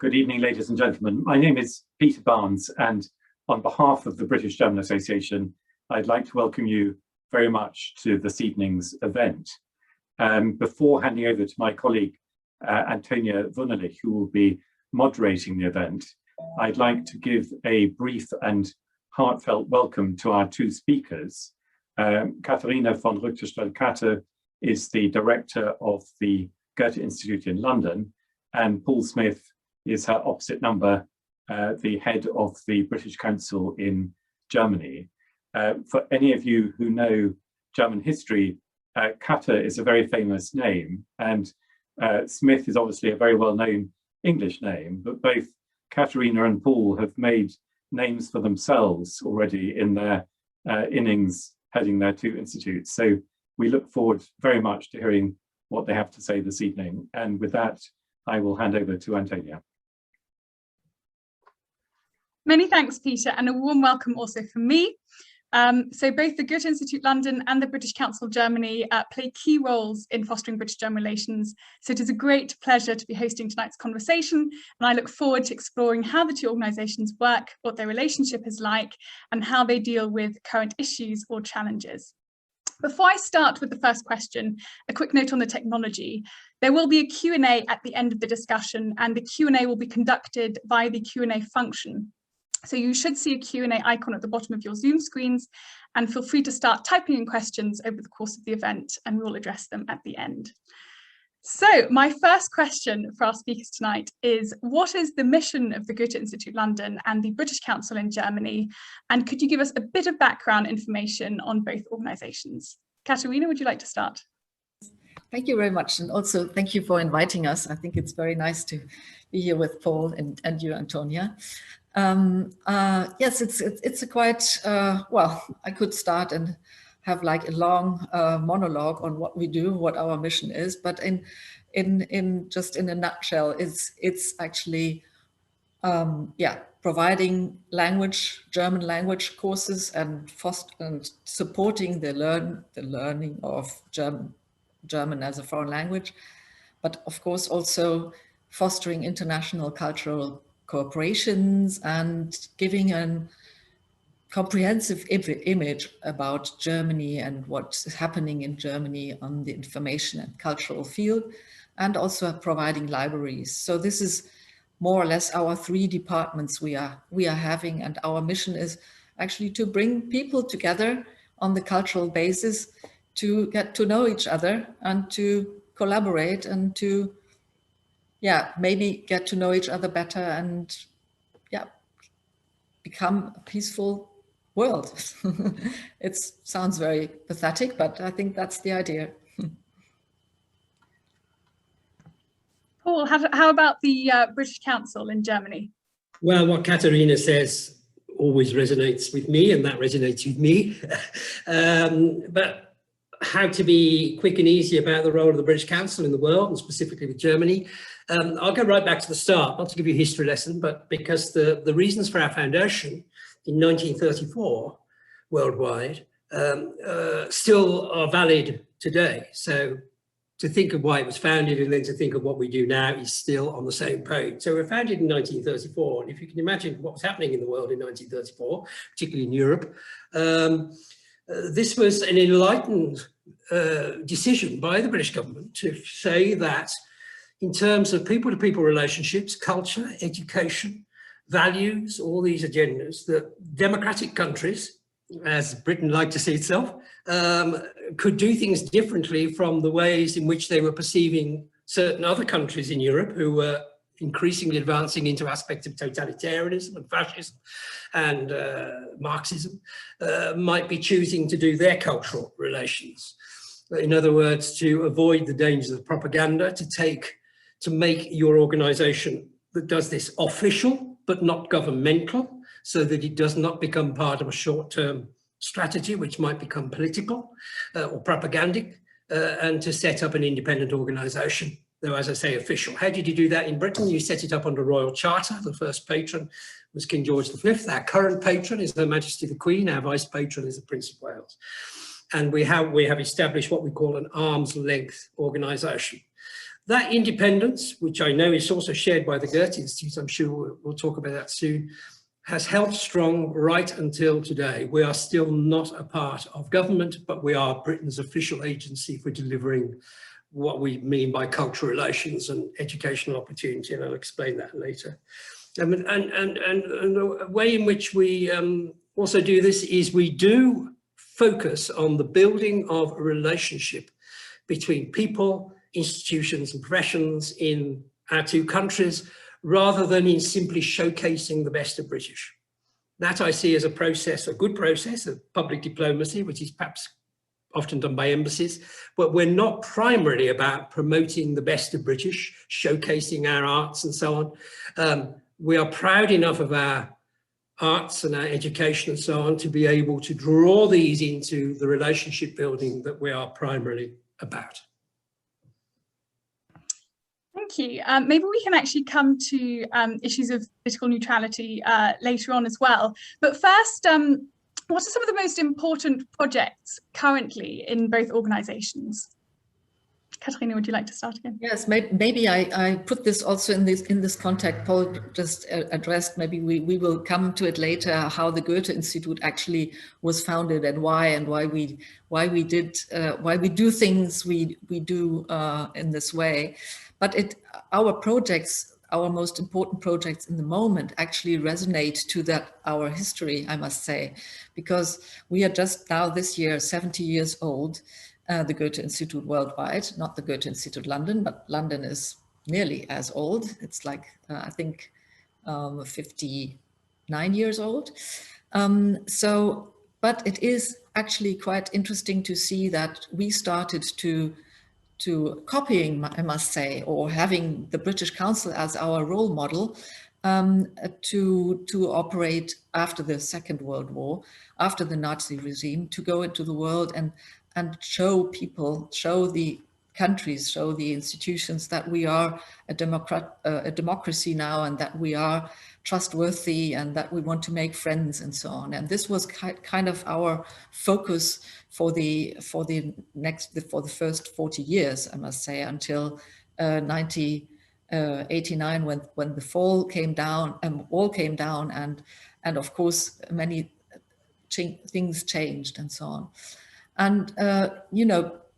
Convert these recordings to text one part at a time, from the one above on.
Good evening, ladies and gentlemen. My name is Peter Barnes, and on behalf of the British German Association, I'd like to welcome you very much to this evening's event. Before handing over to my colleague, Antonia Wunderlich, who will be moderating the event, I'd like to give a brief and heartfelt welcome to our two speakers. Katharina von Ruckteschell-Katte is the director of the Goethe-Institut in London, and Paul Smith is her opposite number, the head of the British Council in Germany. For any of you who know German history, Katte is a very famous name, and Smith is obviously a very well-known English name, but both Katharina and Paul have made names for themselves already in their innings heading their two institutes. So we look forward very much to hearing what they have to say this evening. And with that, I will hand over to Antonia. Many thanks, Peter, and a warm welcome also from me. So both the Goethe-Institut London and the British Council Germany play key roles in fostering British-German relations. So it is a great pleasure to be hosting tonight's conversation, and I look forward to exploring how the two organisations work, what their relationship is like, and how they deal with current issues or challenges. Before I start with the first question, a quick note on the technology. There will be a Q&A at the end of the discussion, and the Q&A will be conducted via the Q&A function. So you should see a Q&A icon at the bottom of your Zoom screens, and feel free to start typing in questions over the course of the event, and we'll address them at the end. So my first question for our speakers tonight is, what is the mission of the Goethe-Institut London and the British Council in Germany? And could you give us a bit of background information on both organisations? Katharina, would you like to start? Thank you very much. And also thank you for inviting us. I think it's very nice to be here with Paul and you, Antonia. Yes, it's a quite, well, I could start and have like a long monologue on what we do, what our mission is, but in just in a nutshell, it's actually, yeah, providing German language courses and supporting the learning of German as a foreign language, but of course also fostering international cultural cooperations and giving a comprehensive image about Germany and what's happening in Germany on the information and cultural field, and also providing libraries. So this is more or less our three departments we are having, and our mission is actually to bring people together on the cultural basis to get to know each other and to collaborate and to, yeah, maybe get to know each other better and, yeah, become a peaceful world. It sounds very pathetic, but I think that's the idea. Paul, how about the British Council in Germany? Well, what Katharina says always resonates with me, and that resonates with me. But how to be quick and easy about the role of the British Council in the world, and specifically with Germany. I'll go right back to the start, not to give you a history lesson, but because the reasons for our foundation in 1934 worldwide still are valid today. So to think of why it was founded and then to think of what we do now is still on the same page. So we were founded in 1934, and if you can imagine what was happening in the world in 1934, particularly in Europe, this was an enlightened decision by the British government to say that in terms of people-to-people relationships, culture, education, values, all these agendas, that democratic countries, as Britain liked to see itself, could do things differently from the ways in which they were perceiving certain other countries in Europe who were increasingly advancing into aspects of totalitarianism and fascism and Marxism, might be choosing to do their cultural relations. In other words, to avoid the dangers of propaganda, to make your organization that does this official but not governmental, so that it does not become part of a short-term strategy which might become political or propagandic, and to set up an independent organization, though, as I say, official. How did you do that in Britain? You set it up under Royal Charter. The first patron was King George V. Our current patron is Her Majesty the Queen. Our vice patron is the Prince of Wales. And we have established what we call an arm's length organization. That independence, which I know is also shared by the Goethe-Institut, I'm sure we'll talk about that soon, has held strong right until today. We are still not a part of government, but we are Britain's official agency for delivering what we mean by cultural relations and educational opportunity, and I'll explain that later. And the way in which we also do this is we do focus on the building of a relationship between people, institutions and professions in our two countries, rather than in simply showcasing the best of British. That I see as a process, a good process of public diplomacy, which is perhaps often done by embassies, but we're not primarily about promoting the best of British, showcasing our arts and so on. We are proud enough of our arts and our education and so on to be able to draw these into the relationship building that we are primarily about. Thank you. Maybe we can actually come to issues of political neutrality later on as well. But first, what are some of the most important projects currently in both organisations? Katharina, would you like to start again? Yes, maybe I put this also in this context. Paul just addressed. Maybe we will come to it later. How the Goethe-Institut actually was founded and why we do things we do in this way. But our projects, our most important projects in the moment, actually resonate to our history, I must say, because we are just now this year 70 years old. The Goethe-Institut worldwide, not the Goethe-Institut London, but London is nearly as old. It's like, I think, 59 years old. But it is actually quite interesting to see that we started to copying, I must say, or having the British Council as our role model to operate after the Second World War, after the Nazi regime, to go into the world and show people, show the countries, show the institutions that we are a democracy now, and that we are trustworthy, and that we want to make friends and so on. And this was kind of our focus for the first 40 years, I must say, until 1989, when the fall came down and all came down, and of course many things changed and so on. And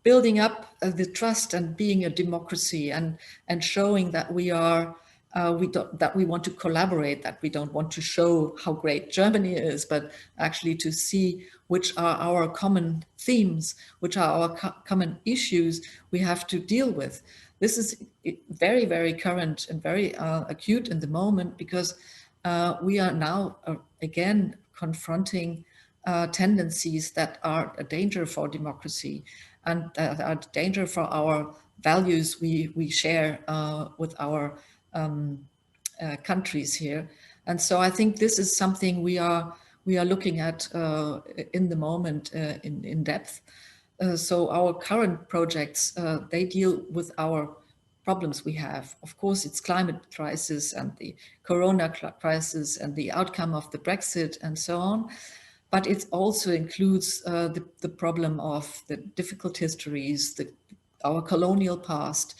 building up the trust and being a democracy, and showing that we are that we want to collaborate, that we don't want to show how great Germany is, but actually to see which are our common themes, which are our common issues we have to deal with. This is very, very current and very acute in the moment, because we are now again confronting tendencies that are a danger for democracy, and that are a danger for our values we share with our countries here. And so I think this is something we are looking at in the moment in depth. So our current projects, they deal with our problems we have. Of course, it's climate crisis and the corona crisis and the outcome of the Brexit and so on. But it also includes the problem of the difficult histories, our colonial past,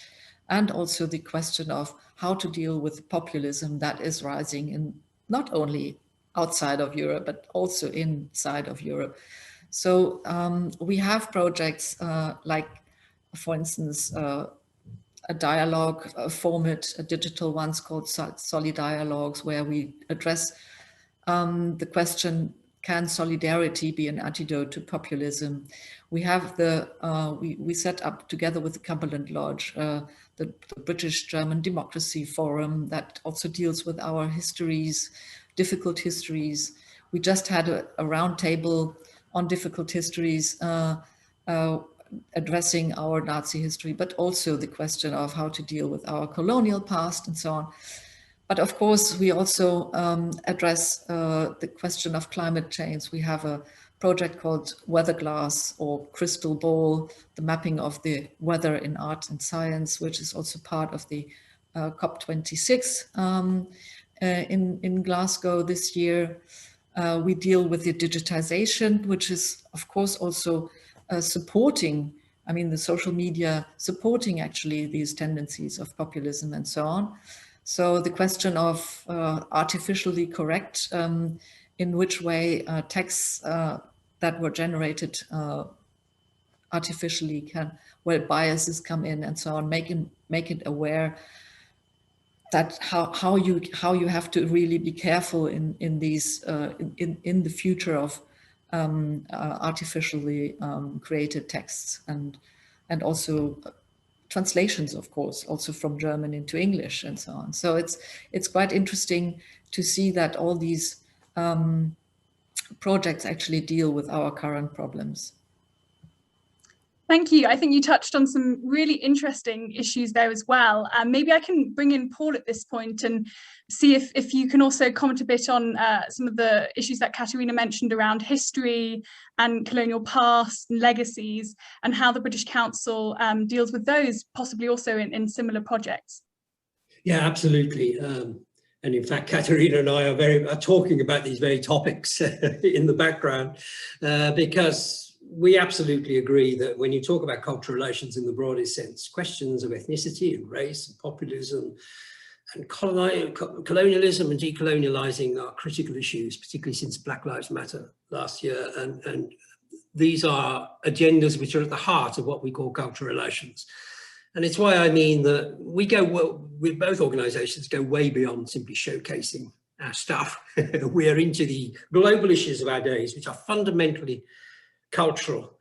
and also the question of how to deal with populism that is rising in not only outside of Europe, but also inside of Europe. So we have projects like, for instance, a dialogue format, a digital ones called Solid Dialogues, where we address the question, can solidarity be an antidote to populism? We have we set up together with the Cumberland Lodge, the British-German Democracy Forum that also deals with our histories, difficult histories. We just had a roundtable on difficult histories, addressing our Nazi history, but also the question of how to deal with our colonial past and so on. But of course, we also address the question of climate change. We have a project called Weather Glass, or Crystal Ball, the mapping of the weather in art and science, which is also part of the COP26 in Glasgow this year. We deal with the digitization, which is of course also supporting I mean, the social media supporting actually these tendencies of populism and so on. So the question of artificially correct, in which way texts that were generated artificially can, where biases come in and so on, make it aware that how you have to really be careful in these in the future of artificially created texts and also translations, of course, also from German into English and so on. So it's quite interesting to see that all these projects actually deal with our current problems. Thank you. I think you touched on some really interesting issues there as well. Maybe I can bring in Paul at this point and see if you can also comment a bit on some of the issues that Katharina mentioned around history and colonial past and legacies, and how the British Council deals with those, possibly also in similar projects. Yeah, absolutely. And in fact, Katharina and I are talking about these very topics in the background because we absolutely agree that when you talk about cultural relations in the broadest sense, questions of ethnicity and race and populism and colonialism and decolonializing are critical issues, particularly since Black Lives Matter last year. And these are agendas which are at the heart of what we call cultural relations. And it's why I mean that we both organizations go way beyond simply showcasing our stuff. We are into the global issues of our days, which are fundamentally cultural.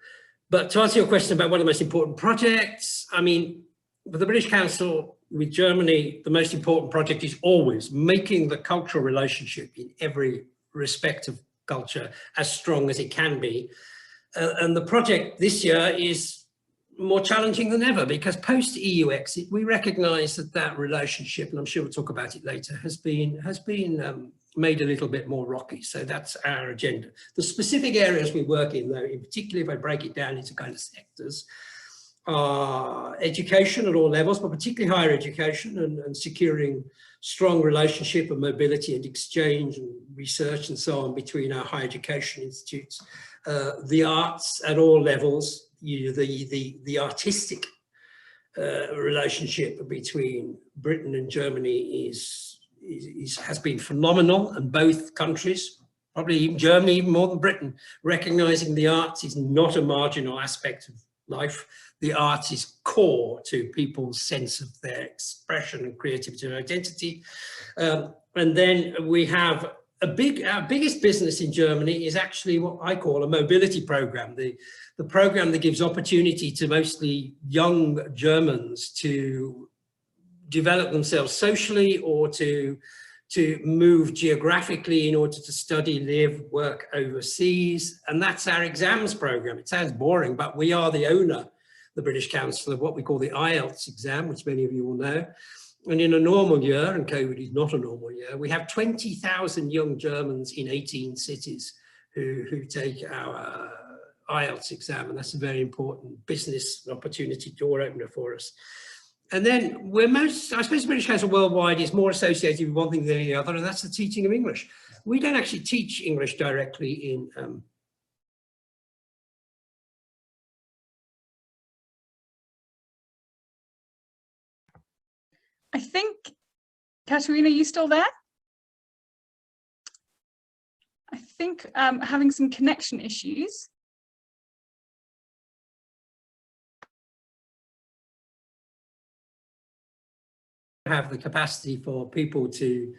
But to answer your question about one of the most important projects, I mean, with the British Council, with Germany, the most important project is always making the cultural relationship in every respect of culture as strong as it can be. And the project this year is more challenging than ever because post-EU exit, we recognize that relationship, and I'm sure we'll talk about it later, has been made a little bit more rocky. So that's our agenda. The specific areas we work in, though, in particular, if I break it down into kind of sectors, are education at all levels, but particularly higher education and securing strong relationship and mobility and exchange and research and so on between our higher education institutes. The arts at all levels, the artistic relationship between Britain and Germany has been phenomenal, and both countries, probably even Germany, even more than Britain, recognizing the arts is not a marginal aspect of life. The arts is core to people's sense of their expression and creativity and identity. And then we have our biggest business in Germany is actually what I call a mobility program, the program that gives opportunity to mostly young Germans to develop themselves socially or to move geographically in order to study, live, work overseas. And that's our exams program. It sounds boring, but we are the owner, the British Council, of what we call the IELTS exam, which many of you will know. And in a normal year, and COVID is not a normal year, we have 20,000 young Germans in 18 cities who take our IELTS exam. And that's a very important business opportunity door opener for us. And then I suppose the British Council worldwide is more associated with one thing than the other, and that's the teaching of English. We don't actually teach English directly in I think, Katharina, are you still there? I think having some connection issues. Have the capacity for people to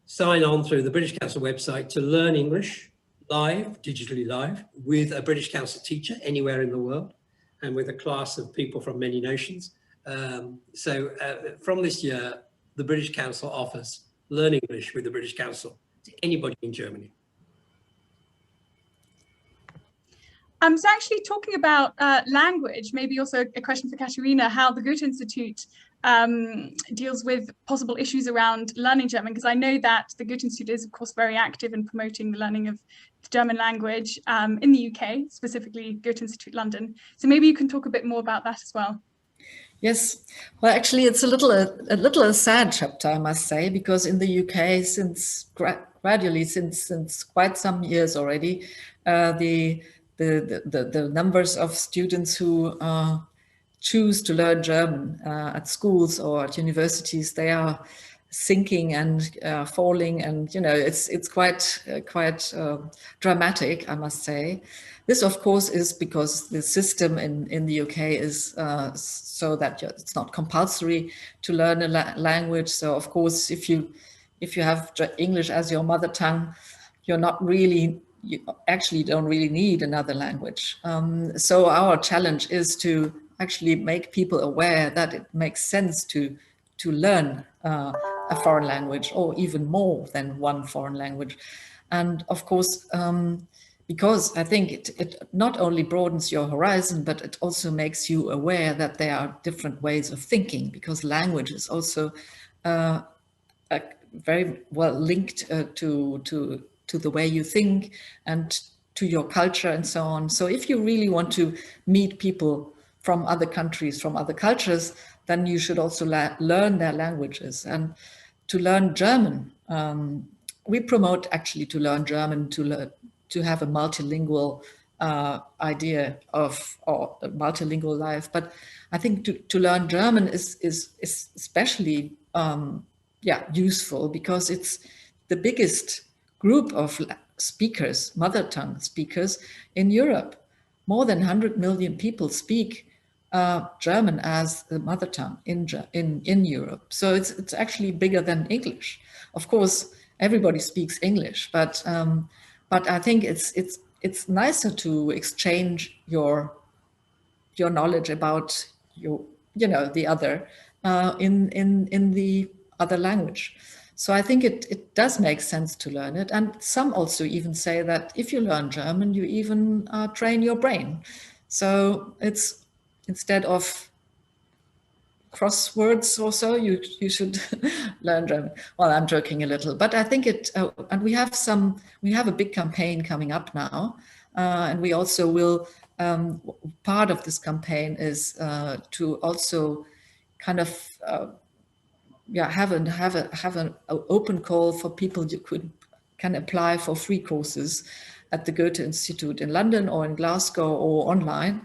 sign on through the British Council website to learn English live, digitally live, with a British Council teacher anywhere in the world and with a class of people from many nations. From this year, the British Council offers Learn English with the British Council to anybody in Germany. So actually talking about language, maybe also a question for Katharina, how the Goethe-Institut deals with possible issues around learning German, because I know that the Goethe-Institut is, of course, very active in promoting the learning of the German language in the UK, specifically Goethe-Institut London. So maybe you can talk a bit more about that as well. Yes, well, actually, it's a little sad chapter, I must say, because in the UK, since gradually, since quite some years already, the the numbers of students who choose to learn German at schools or at universities, they are sinking and falling, and it's quite dramatic, I must say. This, of course, is because the system in the UK is so that it's not compulsory to learn a language. So, of course, if you have English as your mother tongue, you actually don't really need another language. So our challenge is to actually make people aware that it makes sense to learn a foreign language, or even more than one foreign language. And of course, because I think it not only broadens your horizon, but it also makes you aware that there are different ways of thinking, because language is also very well linked to the way you think and to your culture and so on. So if you really want to meet people from other countries, from other cultures, then you should also learn their languages. And to learn German, we promote actually to learn German, to have a multilingual idea of, or a multilingual life. But I think to learn German is especially useful, because it's the biggest group of speakers, mother tongue speakers in Europe. More than 100 million people speak German as the mother tongue in Europe. So it's actually bigger than English. Of course, everybody speaks English, but I think it's nicer to exchange your knowledge about the other in the other language. So I think it does make sense to learn it. And some also even say that if you learn German, you even train your brain. So it's, instead of crosswords or so, you should learn German. Well, I'm joking a little, but I think and we have a big campaign coming up now. And we also will, part of this campaign is to also kind of have an open call for people. You can apply for free courses at the Goethe-Institut in London or in Glasgow or online.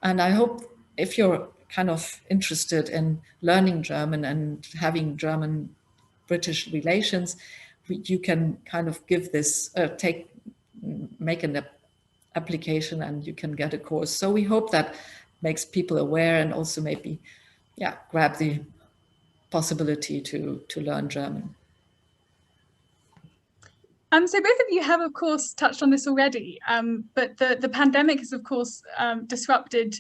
And I hope, if you're kind of interested in learning German and having German-British relations, you can kind of give this, make an application, and you can get a course. So we hope that makes people aware, and also maybe, grab the possibility to learn German. So both of you have, of course, touched on this already, but the pandemic has, of course, disrupted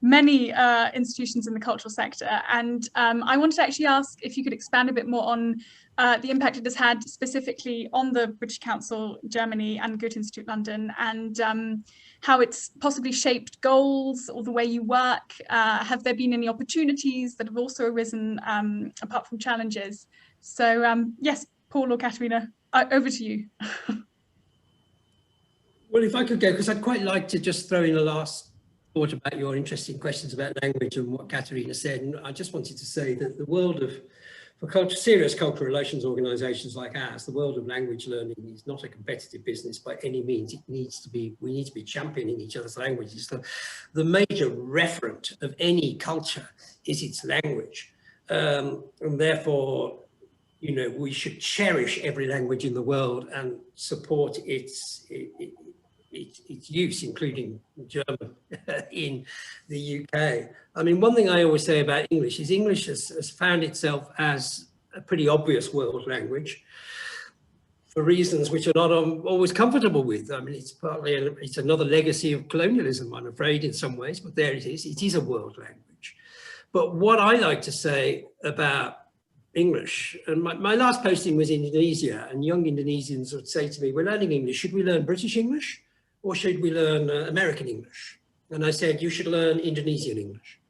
many institutions in the cultural sector. And I wanted to actually ask if you could expand a bit more on the impact it has had specifically on the British Council Germany and Goethe-Institut London, and how it's possibly shaped goals or the way you work. Have there been any opportunities that have also arisen apart from challenges? So yes, Paul or Katharina, over to you. Well, if I could go, because I'd quite like to just throw in a last thought about your interesting questions about language and what Katharina said. And I just wanted to say that the world of, for serious cultural relations organisations like ours, the world of language learning is not a competitive business by any means. It needs to be, we need to be championing each other's languages. The major referent of any culture is its language. And therefore, we should cherish every language in the world and support its use, including German in the UK. I mean, one thing I always say about English is English has found itself as a pretty obvious world language for reasons which are not always comfortable with. I mean, it's another legacy of colonialism, I'm afraid, in some ways, but there it is. It is a world language. But what I like to say about English, and my last posting was in Indonesia, and young Indonesians would say to me, we're learning English, should we learn British English or should we learn American English? And I said, you should learn Indonesian English,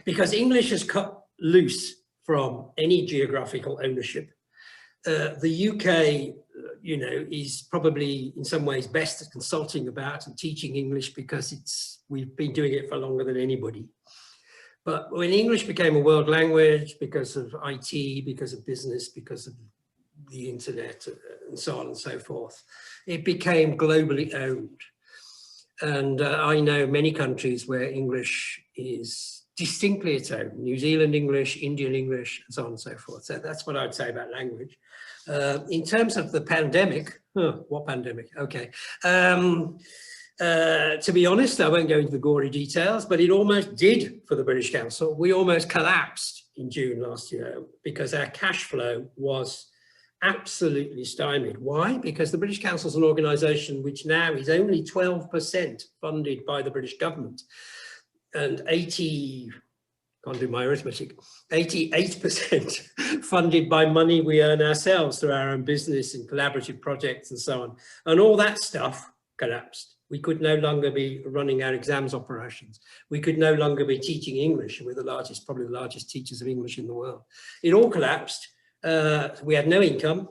because English has cut loose from any geographical ownership. The UK, is probably in some ways best at consulting about and teaching English because we've been doing it for longer than anybody. But when English became a world language, because of IT, because of business, because of the internet, and so on and so forth, it became globally owned. And I know many countries where English is distinctly its own, New Zealand English, Indian English, and so on and so forth. So that's what I would say about language. In terms of the pandemic, what pandemic? Okay. To be honest, I won't go into the gory details, but it almost did for the British Council. We almost collapsed in June last year because our cash flow was absolutely stymied. Why? Because the British Council is an organisation which now is only 12% funded by the British government and 88% funded by money we earn ourselves through our own business and collaborative projects and so on. And all that stuff collapsed. We could no longer be running our exams operations. We could no longer be teaching English. We're the largest, probably the largest teachers of English in the world. It all collapsed. We had no income,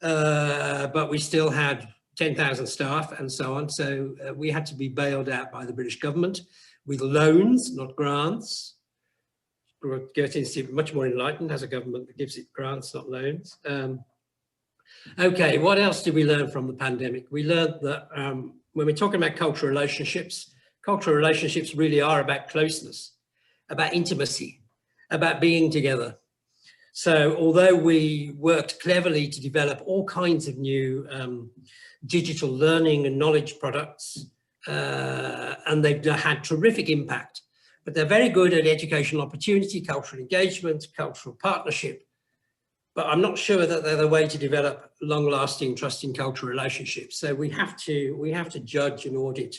but we still had 10,000 staff and so on. So we had to be bailed out by the British government with loans, not grants. Goethe-Institut, much more enlightened, has a government that gives it grants, not loans. Okay, what else did we learn from the pandemic? We learned that when we're talking about cultural relationships really are about closeness, about intimacy, about being together. So although we worked cleverly to develop all kinds of new digital learning and knowledge products, and they've had terrific impact, but they're very good at educational opportunity, cultural engagement, cultural partnership. But I'm not sure that they're the way to develop long-lasting, trusting cultural relationships. So we have to judge and audit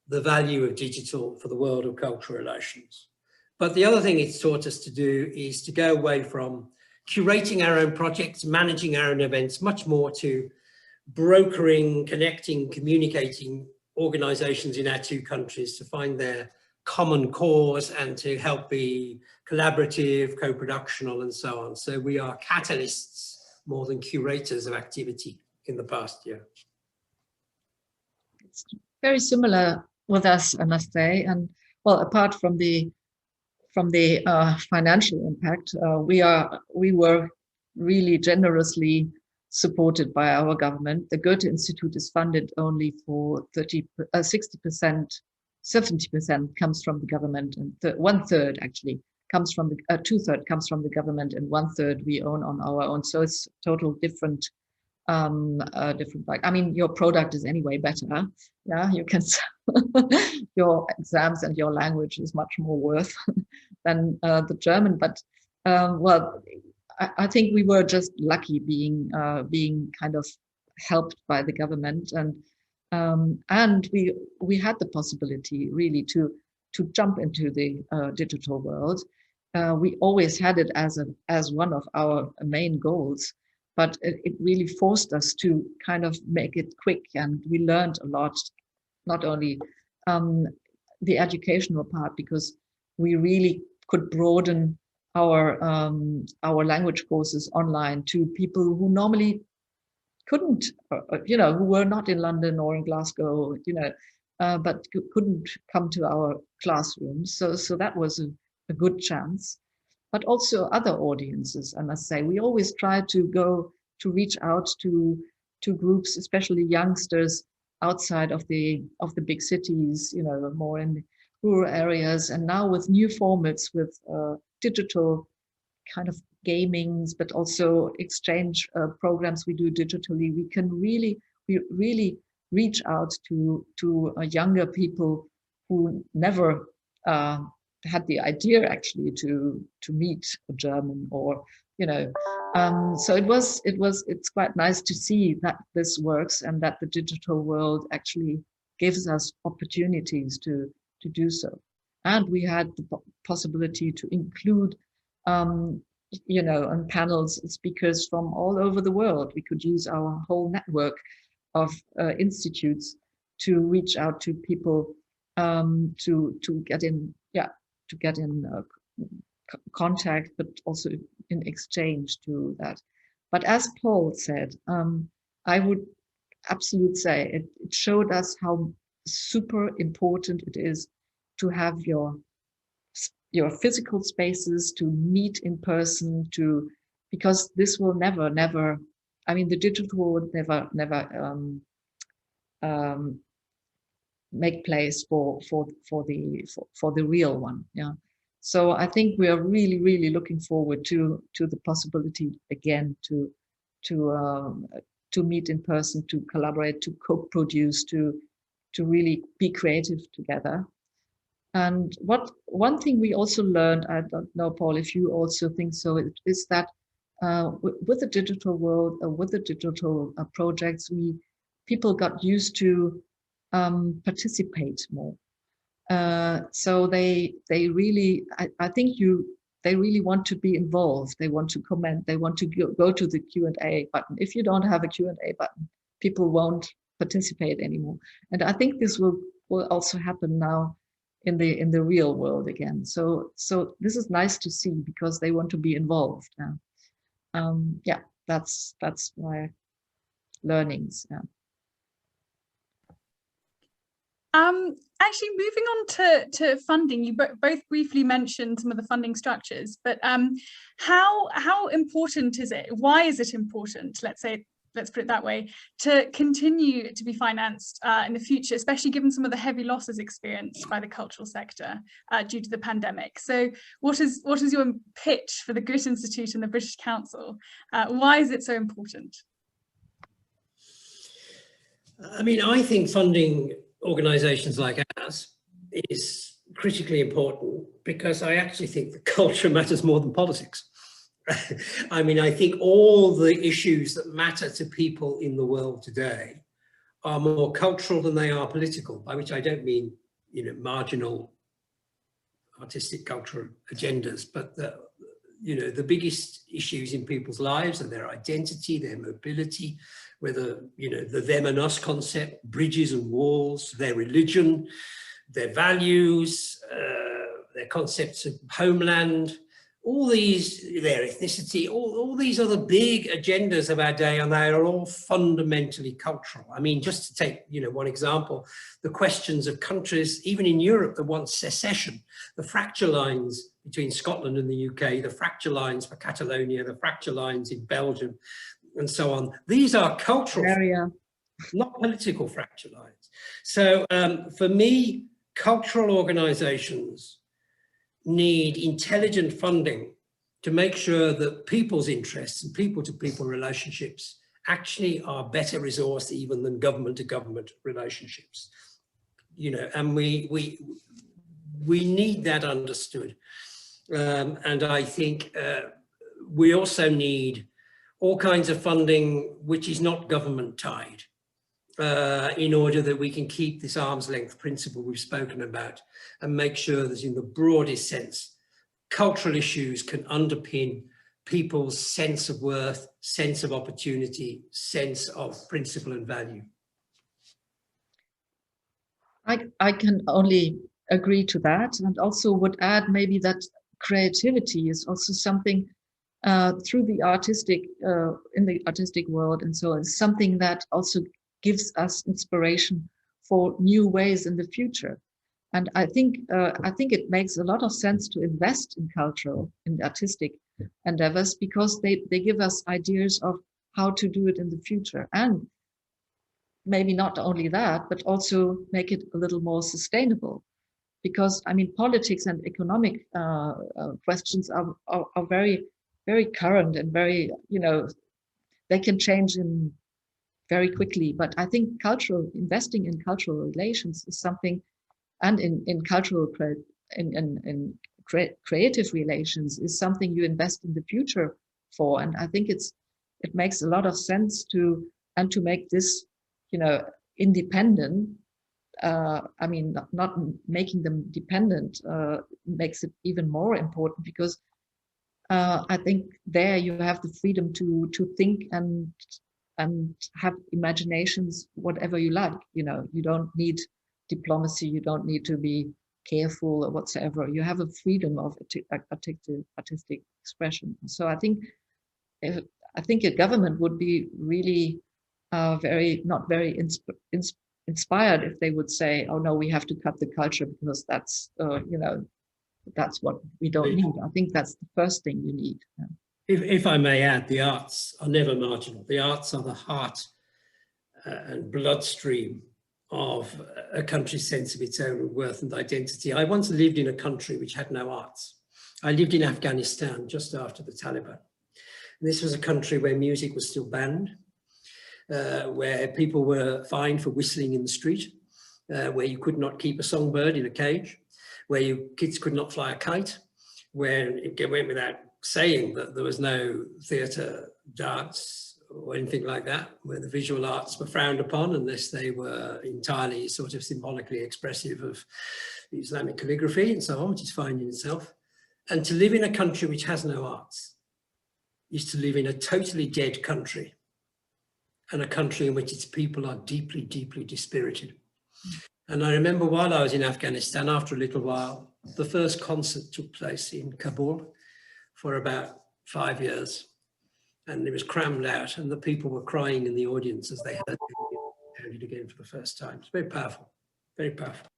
the value of digital for the world of cultural relations. But the other thing it's taught us to do is to go away from curating our own projects, managing our own events, much more to brokering, connecting, communicating organizations in our two countries to find their common cause and to help be collaborative, co-productional and so on. So we are catalysts more than curators of activity in the past year. It's very similar with us, I must say. And well, apart from the financial impact, we were really generously supported by our government. The Goethe-Institut is funded only for 60%, 70% comes from the government, and 1/3 actually comes from the 2/3 comes from the government, and 1/3 we own on our own. So it's total different. I mean, your product is anyway better. Yeah, you can your exams and your language is much more worth than the German. But well, I think we were just lucky being kind of helped by the government, and we had the possibility really to jump into the digital world. We always had it as one of our main goals, but it really forced us to kind of make it quick, and we learned a lot, not only the educational part, because we really could broaden our language courses online to people who normally couldn't, who were not in London or in Glasgow, but couldn't come to our classrooms. So that was a good chance. But also other audiences, I must say. We always try to reach out to groups, especially youngsters outside of the big cities, more in the rural areas. And now with new formats, with digital kind of gamings, but also exchange programs we do digitally, we can really reach out to younger people who never had the idea actually to meet a German, or so it's quite nice to see that this works and that the digital world actually gives us opportunities to do so. And we had the possibility to include on panels speakers from all over the world. We could use our whole network of institutes to reach out to people to get in contact, but also in exchange to that. But as Paul said, I would absolutely say it showed us how super important it is to have your physical spaces, to meet in person, because this will never, I mean, the digital will never make place for the real one. Yeah. So I think we are really looking forward to the possibility again to meet in person, to collaborate, to co-produce, to really be creative together. And one thing we also learned, I don't know, Paul, if you also think so, is that with the digital world, with the digital projects, people got used to participate more. So they really, I think they really want to be involved. They want to comment. They want to go to the Q&A button. If you don't have a Q&A button, people won't participate anymore. And I think this will also happen now in the real world again. So this is nice to see, because they want to be involved. Yeah, that's my learnings. Yeah. Actually, moving on to funding, you both briefly mentioned some of the funding structures, but how important is it? Why is it important, let's put it that way, to continue to be financed in the future, especially given some of the heavy losses experienced by the cultural sector due to the pandemic? So what is your pitch for the Goethe-Institut and the British Council? Why is it so important? I mean, I think funding organisations like ours is critically important, because I actually think that culture matters more than politics. I mean, I think all the issues that matter to people in the world today are more cultural than they are political, by which I don't mean, you know, marginal artistic cultural agendas, but the biggest issues in people's lives are their identity, their mobility, whether, you know, the them and us concept, bridges and walls, their religion, their values, their concepts of homeland, all these, their ethnicity, all these are the big agendas of our day, and they are all fundamentally cultural. I mean, just to take, you know, one example, the questions of countries, even in Europe, that want secession, the fracture lines between Scotland and the UK, the fracture lines for Catalonia, the fracture lines in Belgium, and so on. These are cultural, not political fracture lines. So for me, cultural organisations need intelligent funding to make sure that people's interests and people-to-people relationships actually are better resourced even than government-to-government relationships. You know, and we need that understood. And I think we also need all kinds of funding which is not government tied, in order that we can keep this arm's length principle we've spoken about, and make sure that in the broadest sense, cultural issues can underpin people's sense of worth, sense of opportunity, sense of principle and value. I can only agree to that, and also would add maybe that creativity is also something through the artistic, in the artistic world, and so it's something that also gives us inspiration for new ways in the future. And I think it makes a lot of sense to invest in cultural and artistic endeavors, because they give us ideas of how to do it in the future. And maybe not only that, but also make it a little more sustainable. Because I mean, politics and economic questions are very, very current and very, you know, they can change in very quickly. But I think investing in cultural relations is something, and in cultural creative relations is something you invest in the future for. And I think it makes a lot of sense to make this, you know, independent. I mean, not making them dependent makes it even more important, because I think there you have the freedom to think and have imaginations, whatever you like. You know, you don't need diplomacy, you don't need to be careful or whatsoever. You have a freedom of artistic expression. So I think a government would be really not very inspired if they would say, oh no, we have to cut the culture because that's you know, that's what we don't need. I think that's the first thing you need. If I may add, the arts are never marginal. The arts are the heart and bloodstream of a country's sense of its own worth and identity. I once lived in a country which had no arts. I lived in Afghanistan just after the Taliban. And this was a country where music was still banned, where people were fined for whistling in the street, where you could not keep a songbird in a cage, where your kids could not fly a kite, where it went without saying that there was no theatre, dance, or anything like that, where the visual arts were frowned upon unless they were entirely sort of symbolically expressive of Islamic calligraphy and so on, which is fine in itself. And to live in a country which has no arts is to live in a totally dead country, and a country in which its people are deeply, deeply dispirited. And I remember while I was in Afghanistan, after a little while, the first concert took place in Kabul for about 5 years. And it was crammed out, and the people were crying in the audience as they heard it again for the first time. It's very powerful, very powerful.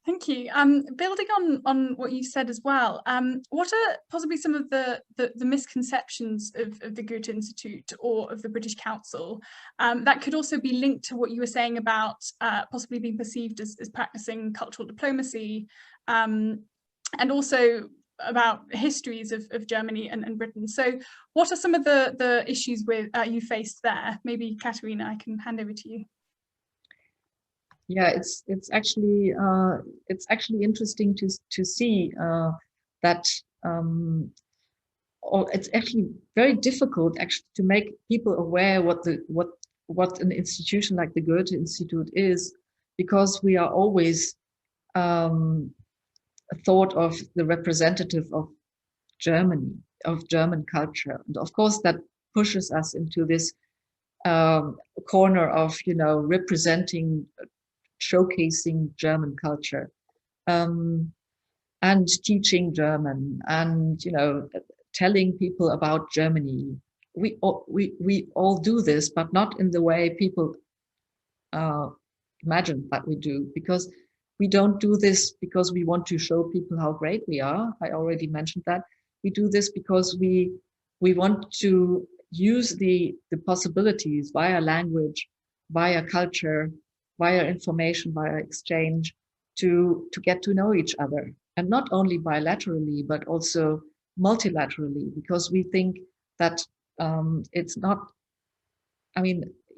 Thank you. Building on what you said as well, what are possibly some of the misconceptions of the Goethe-Institut or of the British Council that could also be linked to what you were saying about possibly being perceived as practicing cultural diplomacy, and also about histories of Germany and Britain? So what are some of the issues you faced there? Maybe Katharina, I can hand over to you. Yeah, it's actually interesting to see that it's actually very difficult actually to make people aware what an institution like the Goethe-Institut is, because we are always thought of the representative of Germany, of German culture, and of course that pushes us into this corner of representing, showcasing German culture, and teaching German, and telling people about Germany. We all do this, but not in the way people imagine that we do, because we don't do this because we want to show people how great we are. I already mentioned that. We do this because we want to use the possibilities via language, via culture, via information, via exchange, to get to know each other, and not only bilaterally but also multilaterally, because we think that it's not,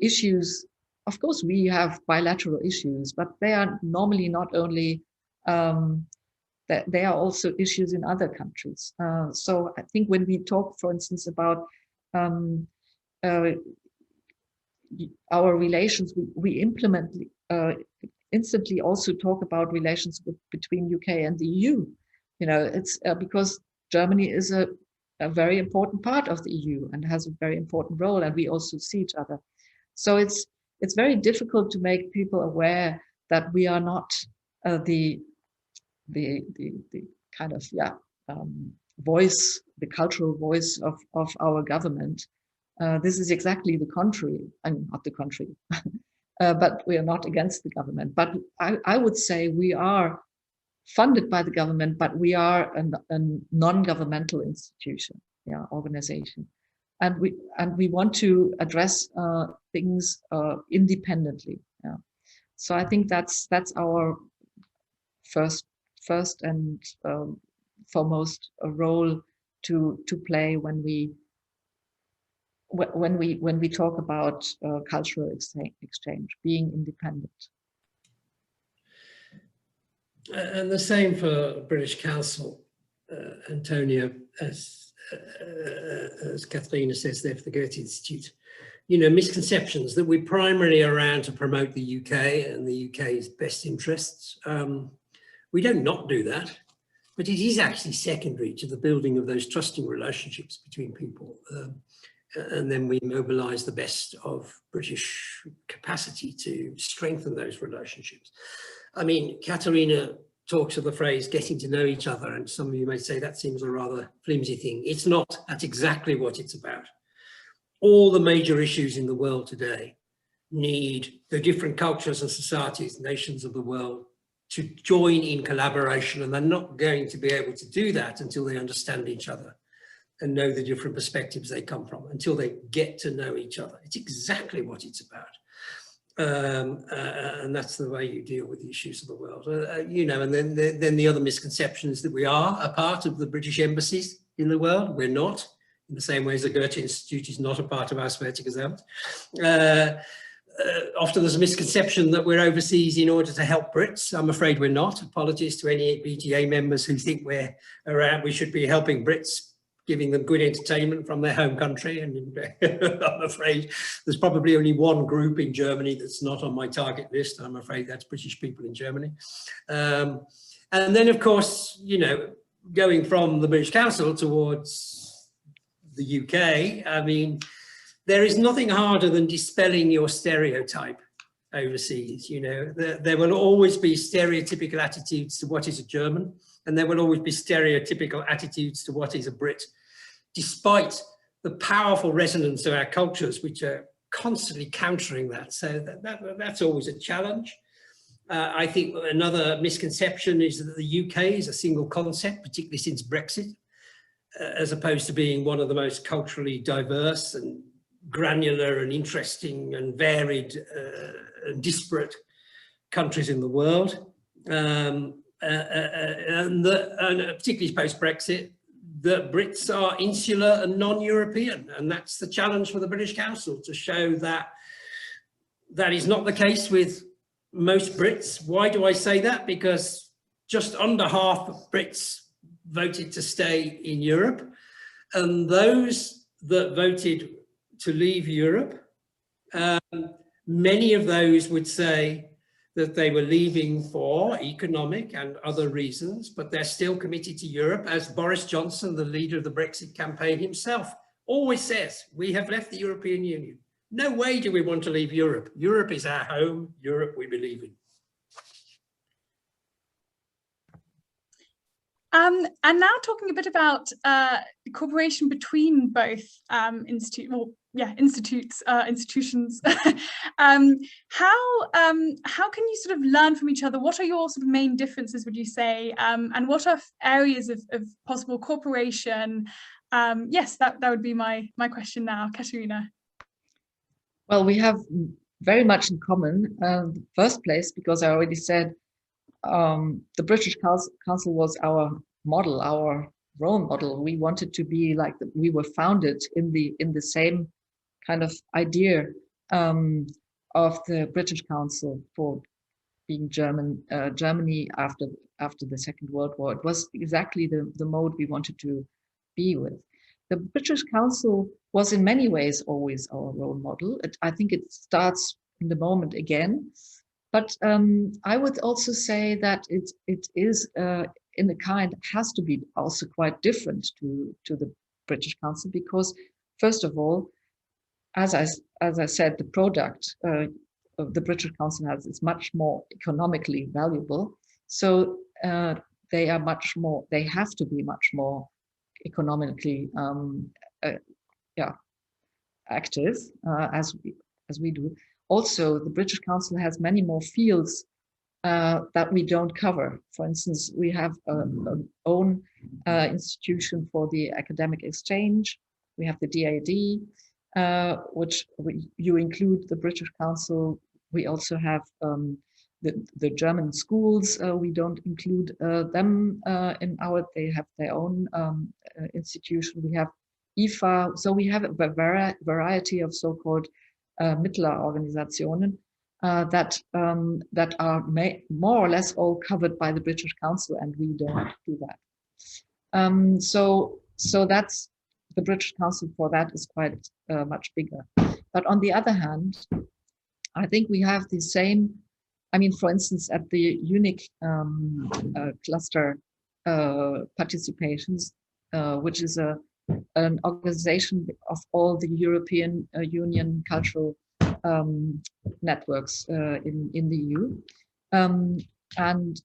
issues, of course we have bilateral issues, but they are normally not only that they are also issues in other countries. So I think when we talk, for instance, about our relations, we instantly also talk about relations between UK and the EU. It's because Germany is a very important part of the EU and has a very important role, and we also see each other. So it's very difficult to make people aware that we are not the kind of voice, the cultural voice of our government. This is exactly the contrary, and not the contrary, but we are not against the government. But I would say we are funded by the government, but we are a non-governmental institution, organization, and we want to address things independently. So I think that's our first and foremost role to play when we talk about cultural exchange, being independent. And the same for British Council, Antonia, as Katharina says there for the Goethe-Institut. Misconceptions that we're primarily around to promote the UK and the UK's best interests. We don't not do that, but it is actually secondary to the building of those trusting relationships between people. And then we mobilize the best of British capacity to strengthen those relationships. Katharina talks of the phrase getting to know each other, and some of you may say that seems a rather flimsy thing. It's not. That's exactly what it's about. All the major issues in the world today need the different cultures and societies, nations of the world, to join in collaboration, and they're not going to be able to do that until they understand each other and know the different perspectives they come from, until they get to know each other. It's exactly what it's about. And that's the way you deal with the issues of the world. You know, and then the other misconception is that we are a part of the British embassies in the world. We're not, in the same way as the Goethe-Institut is not a part of Auswärtige Amt. Often there's a misconception that we're overseas in order to help Brits. I'm afraid we're not. Apologies to any BTA members who think we're around. We should be helping Brits, giving them good entertainment from their home country. And I'm afraid there's probably only one group in Germany that's not on my target list. I'm afraid that's British people in Germany. And then, of course, you know, going from the British Council towards the UK, I mean, there is nothing harder than dispelling your stereotype overseas. You know, there will always be stereotypical attitudes to what is a German, and there will always be stereotypical attitudes to what is a Brit, despite the powerful resonance of our cultures, which are constantly countering that. So that's always a challenge. I think another misconception is that the UK is a single concept, particularly since Brexit, as opposed to being one of the most culturally diverse and granular and interesting and varied and disparate countries in the world. And particularly post-Brexit, the Brits are insular and non-European, and that's the challenge for the British Council, to show that that is not the case with most Brits. Why do I say that? Because just under half of Brits voted to stay in Europe, and those that voted to leave Europe, many of those would say that they were leaving for economic and other reasons, but they're still committed to Europe, as Boris Johnson, the leader of the Brexit campaign himself, always says. We have left the European Union. No way do we want to leave Europe. Europe is our home. Europe we believe in. And now talking a bit about cooperation between both institutions. How can you sort of learn from each other? What are your sort of main differences, would you say? And what are areas of possible cooperation? Yes, that would be my question now, Katharina. Well, we have very much in common. First place, because I already said, the British Council was our model, our role model. We wanted to be like we were founded in the same kind of idea of the British Council for being Germany after the Second World War. It was exactly the mode we wanted to be with. The British Council was in many ways always our role model. I think it starts in the moment again. But I would also say that it is in a kind, has to be also quite different to the British Council, because first of all, as I said, the product of the British Council is much more economically valuable. So they have to be much more economically active as we do. Also, the British Council has many more fields that we don't cover. For instance, we have an own institution for the academic exchange. We have the DAD, which you include the British Council. We also have the German schools. We don't include them they have their own institution. We have IFA. So we have a variety of so-called Mittlerorganisationen that are more or less all covered by the British Council, and we don't do that. So that's the British Council for that is quite much bigger. But on the other hand, I think we have the same. I mean, for instance, at the UNIC cluster participations, which is an organization of all the European Union cultural networks in the EU. And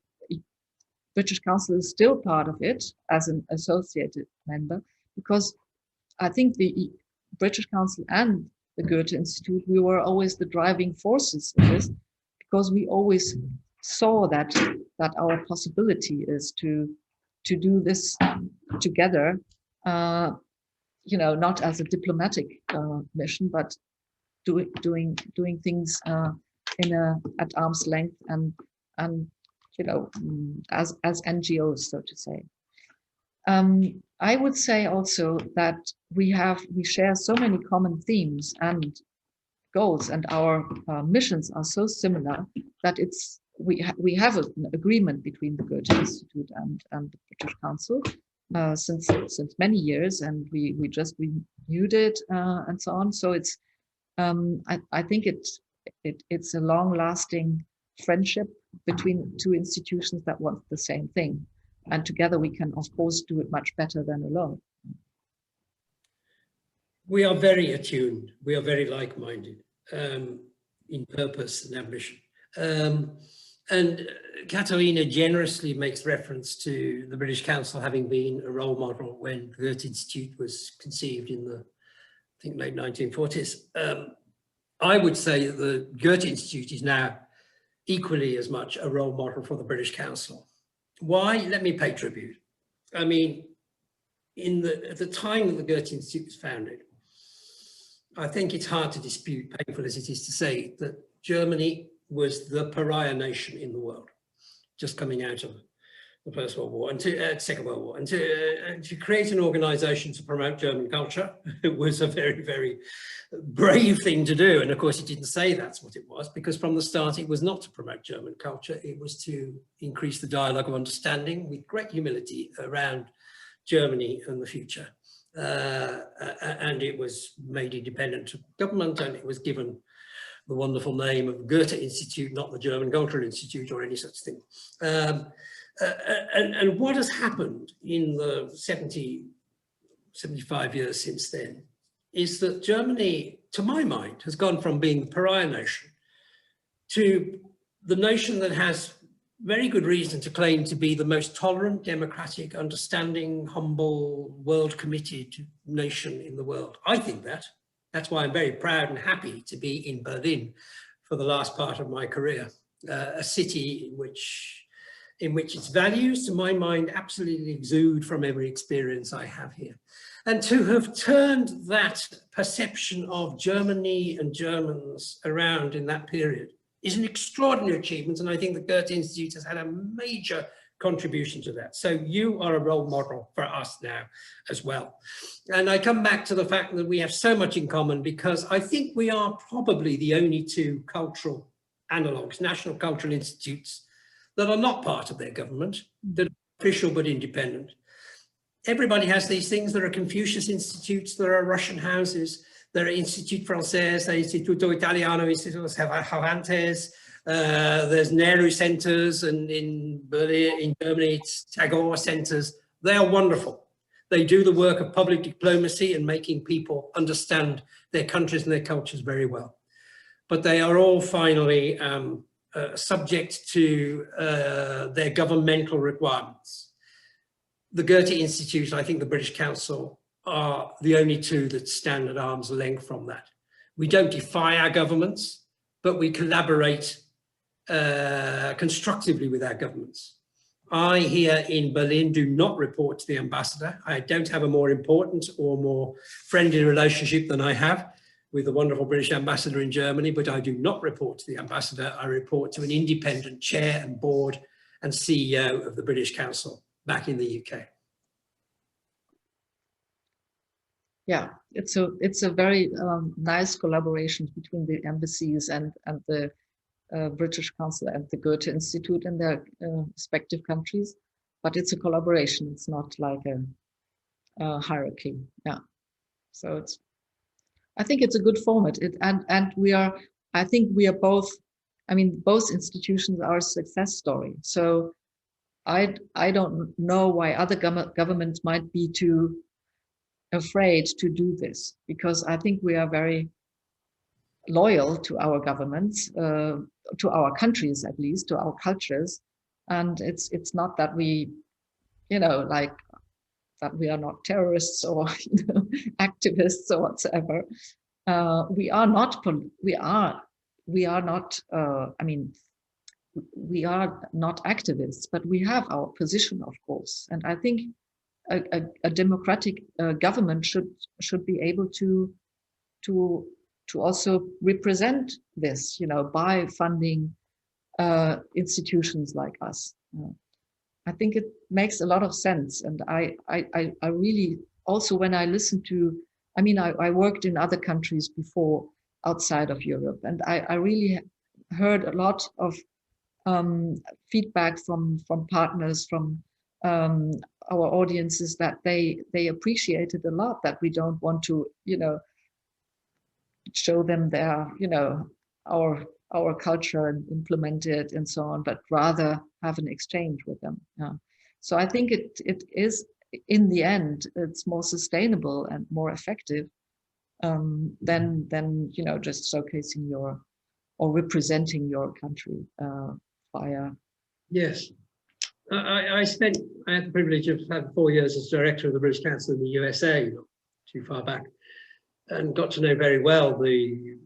British Council is still part of it as an associated member, because I think the British Council and the Goethe-Institut, we were always the driving forces in this, because we always saw that our possibility is to do this together, not as a diplomatic mission, but doing things at arm's length and you know, as NGOs, so to say. I would say also that we share so many common themes and goals, and our missions are so similar that we have an agreement between the Goethe-Institut and the British Council since many years, and we just renewed it and so on. So it's I think it's a long-lasting friendship between two institutions that want the same thing, and together we can of course do it much better than alone. We are very attuned. We are very like-minded in purpose and ambition. And Katharina generously makes reference to the British Council having been a role model when the Goethe-Institut was conceived in the, I think, late 1940s. I would say that the Goethe-Institut is now equally as much a role model for the British Council. Why? Let me pay tribute. I mean, at the time that the Goethe-Institut was founded, I think it's hard to dispute, painful as it is to say, that Germany was the pariah nation in the world, just coming out of the First World War and Second World War, and to create an organization to promote German culture, it was a very, very brave thing to do. And of course, it didn't say that's what it was, because from the start, it was not to promote German culture. It was to increase the dialogue of understanding with great humility around Germany and the future. And it was made independent of government, and it was given the wonderful name of Goethe-Institut, not the German Cultural Institute or any such thing. And what has happened in the 75 years since then is that Germany, to my mind, has gone from being the pariah nation to the nation that has very good reason to claim to be the most tolerant, democratic, understanding, humble, world-committed nation in the world. I think that. That's why I'm very proud and happy to be in Berlin for the last part of my career, a city in which its values, to my mind, absolutely exude from every experience I have here. And to have turned that perception of Germany and Germans around in that period is an extraordinary achievement, and I think the Goethe-Institut has had a major contribution to that. So you are a role model for us now as well. And I come back to the fact that we have so much in common, because I think we are probably the only two cultural analogues, national cultural institutes, that are not part of their government, that are official but independent. Everybody has these things. There are Confucius Institutes, there are Russian houses, there are Institut Français, Istituto Italiano, Instituto Cervantes, there's Nehru centers, and in Berlin, in Germany, it's Tagore centers. They are wonderful. They do the work of public diplomacy and making people understand their countries and their cultures very well. But they are all finally subject to their governmental requirements. The Goethe-Institut, I think the British Council, are the only two that stand at arm's length from that. We don't defy our governments, but we collaborate constructively with our governments. I here in Berlin do not report to the ambassador. I don't have a more important or more friendly relationship than I have with the wonderful British ambassador in Germany, but I do not report to the ambassador. I report to an independent chair and board and CEO of the British Council back in the UK. Yeah, it's a very nice collaboration between the embassies and the British Council and the Goethe-Institut in their respective countries, but it's a collaboration. It's not like a hierarchy. Yeah, so I think it's a good format. And we are, I think we are both, I mean, both institutions are a success story. So I don't know why other governments might be too afraid to do this, because I think we are very loyal to our governments, to our countries, at least, to our cultures. And it's not that we, you know, like that we are not terrorists or activists or whatsoever. We are not activists, but we have our position, of course. And I think a democratic government should be able to also represent this, by funding institutions like us. I think it makes a lot of sense. And I really, also when I listen to, I worked in other countries before outside of Europe, and I really heard a lot of feedback from partners, from our audiences, that they appreciated a lot that we don't want to, show them their, our culture and implement it and so on, but rather have an exchange with them. Yeah. So I think it is, in the end, it's more sustainable and more effective than just showcasing your or representing your country via. Yes. I had the privilege of having 4 years as director of the British Council in the USA, not too far back, and got to know very well the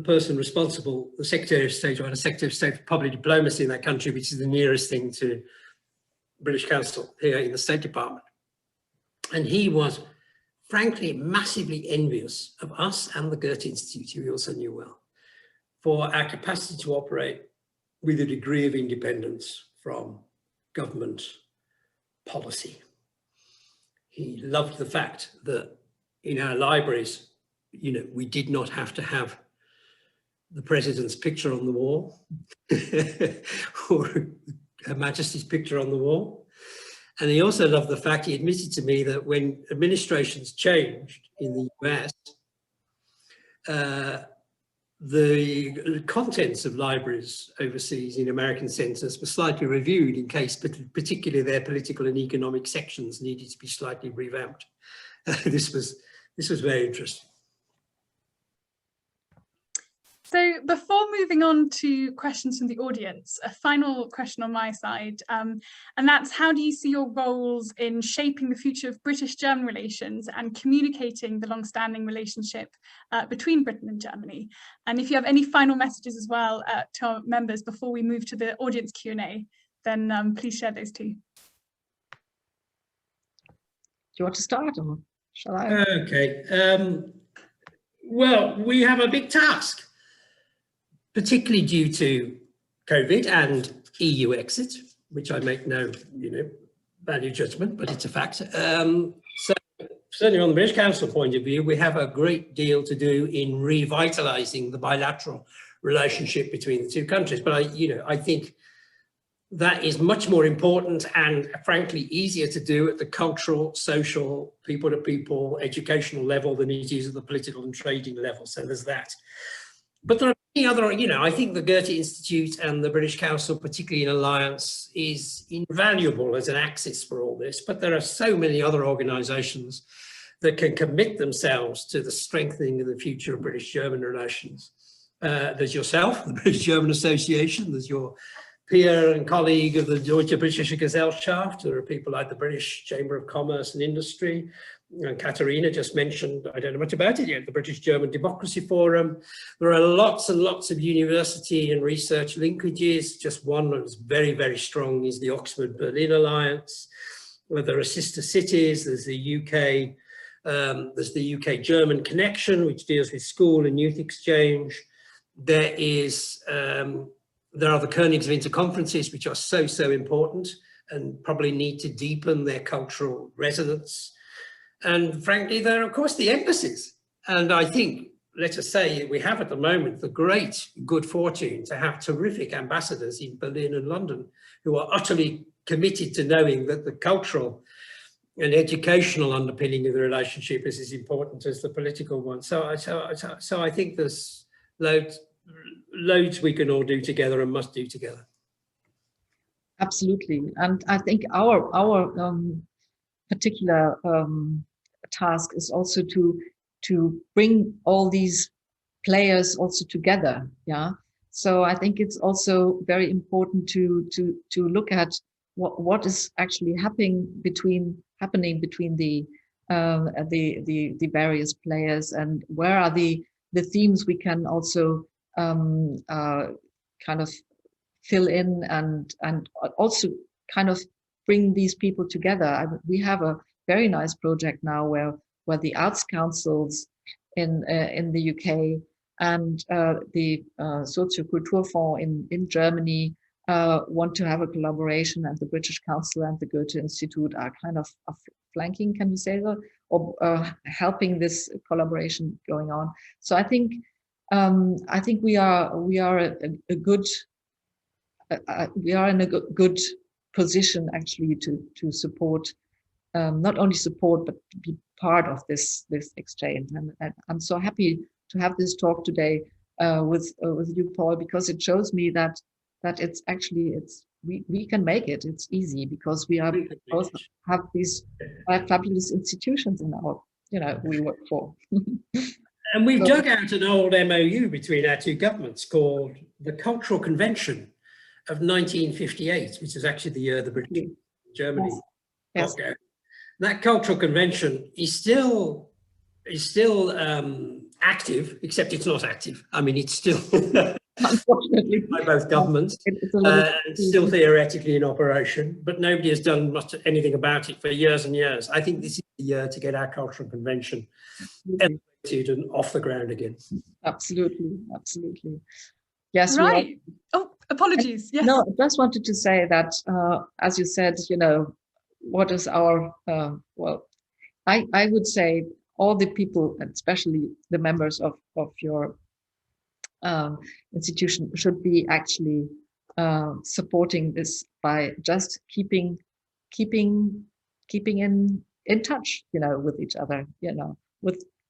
person responsible, the Secretary of State, or the Secretary of State for Public Diplomacy in that country, which is the nearest thing to British Council here in the State Department. And he was, frankly, massively envious of us and the Goethe-Institut, who he also knew well, for our capacity to operate with a degree of independence from government policy. He loved the fact that in our libraries, we did not have to have the President's picture on the wall or Her Majesty's picture on the wall. And he also loved the fact, he admitted to me, that when administrations changed in the US, the contents of libraries overseas in American centres were slightly reviewed in case particularly their political and economic sections needed to be slightly revamped. This was very interesting. So before moving on to questions from the audience, a final question on my side, and that's, how do you see your roles in shaping the future of British-German relations and communicating the long-standing relationship between Britain and Germany? And if you have any final messages as well to our members before we move to the audience Q&A, then please share those too. Do you want to start, or shall I? Okay. Well, we have a big task, particularly due to COVID and EU exit, which I make no, value judgment, but it's a fact. So certainly on the British Council point of view, we have a great deal to do in revitalising the bilateral relationship between the two countries. But I think that is much more important and frankly easier to do at the cultural, social, people-to-people, educational level than it is at the political and trading level. So there's that. But there are many other, I think the Goethe-Institut and the British Council, particularly in alliance, is invaluable as an axis for all this. But there are so many other organisations that can commit themselves to the strengthening of the future of British-German relations. There's yourself, the British-German Association, there's your peer and colleague of the Deutsche Britische Gesellschaft. There are people like the British Chamber of Commerce and Industry. And Katharina just mentioned, I don't know much about it yet, the British-German Democracy Forum. There are lots and lots of university and research linkages. Just one that's very, very strong is the Oxford-Berlin Alliance, where there are sister cities. There's the UK-German connection, which deals with school and youth exchange. There are the Königs of Interconferences, which are so important and probably need to deepen their cultural resonance. And frankly, there are, of course, the embassies. And I think, let us say, we have at the moment the great good fortune to have terrific ambassadors in Berlin and London who are utterly committed to knowing that the cultural and educational underpinning of the relationship is as important as the political one. So I think there's loads we can all do together and must do together. Absolutely. And I think our particular task is also to bring all these players also together. Yeah. So I think it's also very important to look at what is actually happening between the various players, and where are the themes we can also kind of fill in and also kind of bring these people together. We have a very nice project now where the arts councils in the UK, and the Soziokulturfonds in Germany want to have a collaboration, and the British Council and the Goethe-Institut are kind of flanking, can you say that, or helping this collaboration going on. So I think we are a good we are in a good position actually to support, not only support but to be part of this exchange. And I'm so happy to have this talk today with you, Paul, because it shows me that it's actually we can make it. It's easy because we are both have these fabulous institutions in our we work for. And we've dug out an old MOU between our two governments called the Cultural Convention of 1958, which is actually the year the British Germany got going. That Cultural Convention is still active, except it's not active. I mean, it's still unfortunately by both governments, it's still theoretically in operation, but nobody has done anything about it for years and years. I think this is the year to get our Cultural Convention elevated and off the ground again. Absolutely, absolutely. Yes, right. Oh, apologies. Yes. No, I just wanted to say that, as you said, what is our, well, I would say all the people, especially the members of your institution, should be actually supporting this by just keeping in touch, with each other,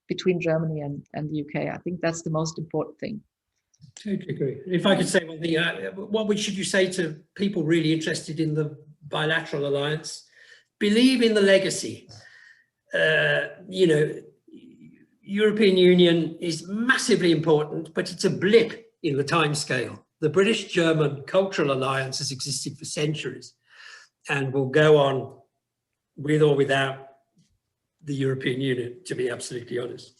between Germany and the UK. I think that's the most important thing. Totally agree. If I could say one thing, what should you say to people really interested in the bilateral alliance? Believe in the legacy. European Union is massively important, but it's a blip in the time scale. The British-German cultural alliance has existed for centuries and will go on with or without the European Union, to be absolutely honest.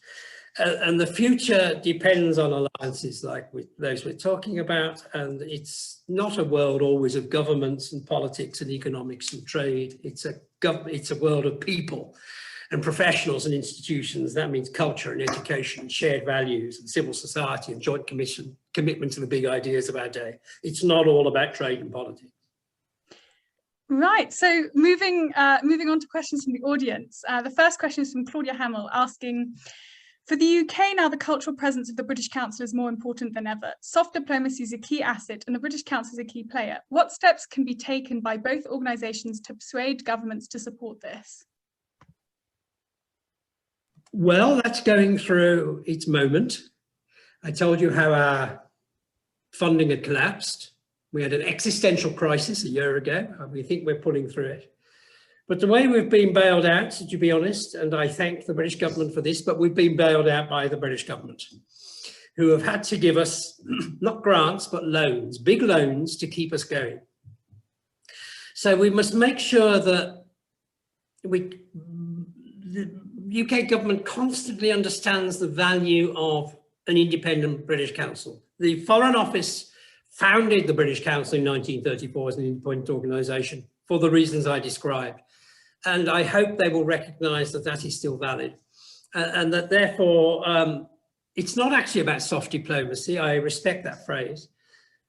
And the future depends on alliances like those we're talking about. And it's not a world always of governments and politics and economics and trade. It's a world of people and professionals and institutions. That means culture and education and shared values and civil society and joint commitment to the big ideas of our day. It's not all about trade and politics. Right, so moving on to questions from the audience. The first question is from Claudia Hamill asking, for the UK now, the cultural presence of the British Council is more important than ever. Soft diplomacy is a key asset and the British Council is a key player. What steps can be taken by both organisations to persuade governments to support this? Well, that's going through its moment. I told you how our funding had collapsed. We had an existential crisis a year ago, and we think we're pulling through it. But the way we've been bailed out, to be honest, and I thank the British government for this, but we've been bailed out by the British government, who have had to give us not grants, but loans, big loans to keep us going. So we must make sure that the UK government constantly understands the value of an independent British Council. The Foreign Office founded the British Council in 1934 as an independent organisation for the reasons I described. And I hope they will recognise that that is still valid. And that therefore, it's not actually about soft diplomacy. I respect that phrase.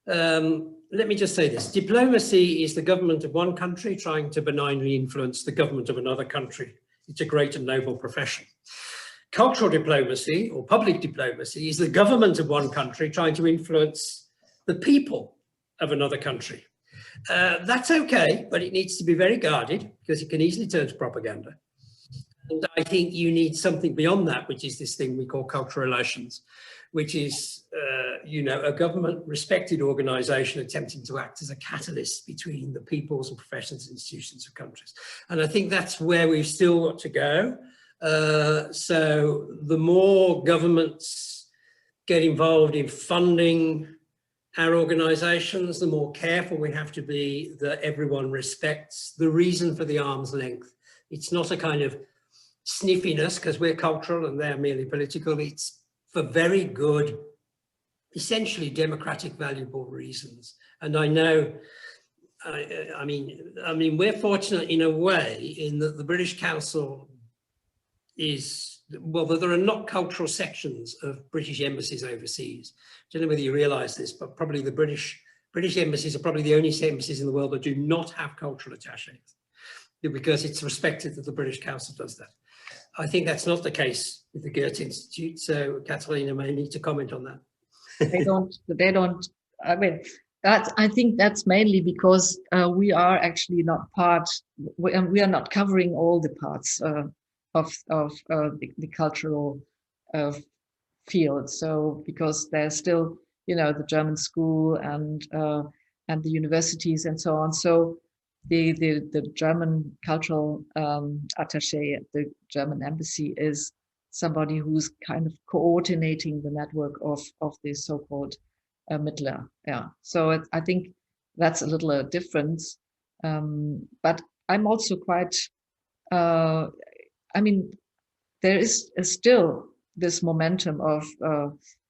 Let me just say this. Diplomacy is the government of one country trying to benignly influence the government of another country. It's a great and noble profession. Cultural diplomacy or public diplomacy is the government of one country trying to influence the people of another country. That's okay, but it needs to be very guarded because it can easily turn to propaganda. And I think you need something beyond that, which is this thing we call cultural relations, which is, a government respected organisation attempting to act as a catalyst between the peoples and professions and institutions of countries. And I think that's where we've still got to go. So the more governments get involved in funding our organisations, the more careful we have to be that everyone respects the reason for the arm's length. It's not a kind of sniffiness because we're cultural and they're merely political. It's for very good, essentially democratic, valuable reasons. And I know, I mean, we're fortunate in a way in that the British Council is well, there are not cultural sections of British embassies overseas. I don't know whether you realise this, but probably the British embassies are probably the only embassies in the world that do not have cultural attaches, because it's respected that the British Council does that. I think that's not the case with the Goethe-Institut, so Katharina may need to comment on that. They don't, I mean, I think that's mainly because we are actually not we are not covering all the parts of the cultural field. So because there's still, you know, the German school and the universities and so on. So the German cultural attaché at the German embassy is somebody who's kind of coordinating the network of the so-called Mittler. Yeah. So I think that's a little difference. But I'm also quite, I mean, there is still this momentum of,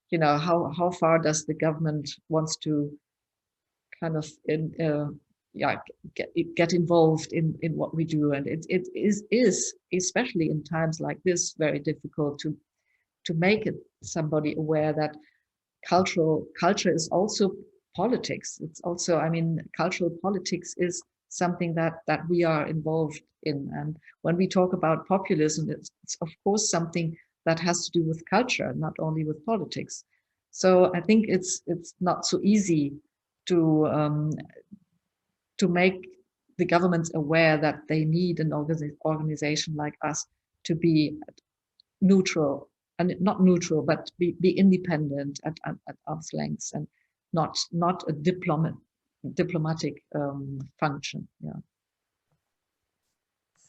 you know, how far does the government wants to kind of get involved in what we do, and it is especially in times like this very difficult to make it somebody aware that culture is also politics. It's also, I mean, cultural politics is something that we are involved in, and when we talk about populism, it's of course something that has to do with culture, not only with politics. So I think it's not so easy to make the governments aware that they need an organization like us to be neutral, and not neutral, but be independent at arm's length, and not a diplomatic function. Yeah.